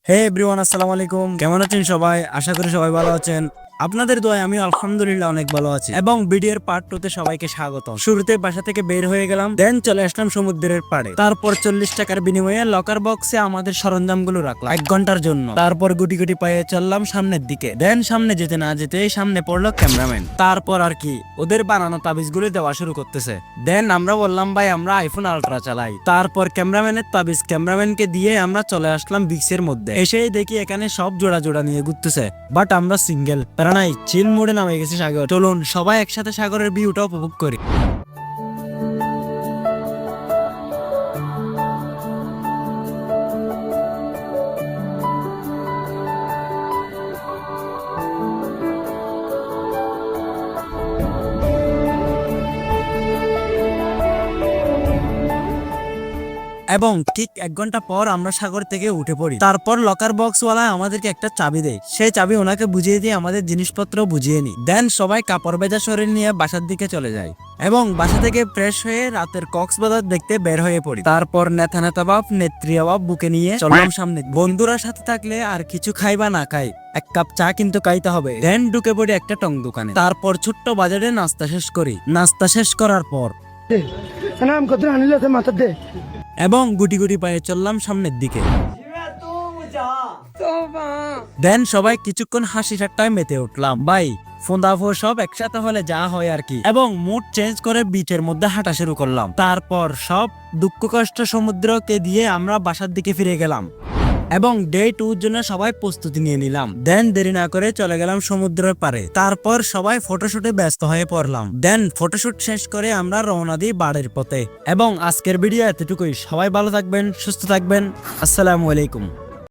হে everyone, আসসালামু আলাইকুম। কেমন আছেন সবাই? আশা করি সবাই ভালো আছেন। আপনাদের দোয়ায় আমি আলহামদুলিল্লাহ অনেক ভালো আছি। এবং ভিডিওর পার্ট 2 তে সবাইকে স্বাগত। শুরুতে বাসা থেকে বের হয়ে গেলাম, দেন চলে আসলাম সমুদ্রের পাড়ে। তারপর 40 টাকার বিনিময়ে লকার বক্সে আমাদের সরঞ্জামগুলো রাখলাম 1 ঘন্টার জন্য। তারপর গুটি গুটি পায়ে চললাম সামনের দিকে। দেন সামনে যেতে না যেতে সামনে পড়লো ক্যামেরাম্যান। তারপর আর কি ওদের বানানো তাবিজগুলো দেওয়া শুরু করতেছে। দেন আমরা বললাম, ভাই আমরা আইফোন আলট্রা চালাই। তারপর ক্যামেরাম্যানের তাবিজ ক্যামেরাম্যানকে দিয়ে আমরা চলে আসলাম বিচের মধ্যে। এসেই দেখি এখানে সব জোড়া জোড়া নিয়ে ঘুরতেছে, বাট আমরা সিঙ্গেল। প্যারা নাই, চিল মোড়ে নামে গেছি সাগর। চলুন সবাই একসাথে সাগরের ভিউটা উপভোগ করি। এবং ঠিক 1 ঘন্টা পর আমরা সাগর থেকে উঠে পড়ি। তারপর লকার বক্সওয়ালা আমাদেরকে একটা চাবি দেয়। সেই চাবি ওনাকে বুঝিয়ে দিয়ে আমাদের জিনিসপত্র বুঝিয়ে নি। দেন সবাই কাপড় ভেজা শরীর নিয়ে বাসার দিকে চলে যায় এবং বাসা থেকে ফ্রেশ হয়ে রাতের কক্সবাজার দেখতে বের হয়ে পড়ি। তারপর নেতা নেতা বাপ নেত্রী বাপ বুকে নিয়ে চললাম সামনে। বন্ধুরা সাথে থাকলে আর কিছু খাই বা না খাই, 1 কাপ চা কিন্তু খাইতে হবে। দেন ঢুকে পড়ি একটা টং দোকানে। তারপর ছোট্ট বাজারে নাস্তা শেষ করি। নাস্তা শেষ করার পর এবং গুটি গুটি পায়ে চললাম সামনের দিকে। দেন সবাই কিছুক্ষণ হাসি ঠাট্টায় মেতে উঠলাম। ভাই ফোন্দাফো সব একসাথে হলে যা হয় আর কি। এবং মুড চেঞ্জ করে বিচের মধ্যে হাঁটা শুরু করলাম। তারপর সব দুঃখ কষ্ট সমুদ্রকে দিয়ে আমরা বাসার দিকে ফিরে গেলাম এবং ডে 2 জন্য সবাই প্রস্তুতি নিয়ে নিলাম। দেন দেরি না করে চলে গেলাম সমুদ্রের পাড়ে। তারপর সবাই ফটোশুটে ব্যস্ত হয়ে পড়লাম। দেন ফটোশুট শেষ করে আমরা রওনা দিই বাড়ির পথে। এবং আজকের ভিডিও এতটুকুই। সবাই ভালো থাকবেন, সুস্থ থাকবেন। আসসালামু আলাইকুম।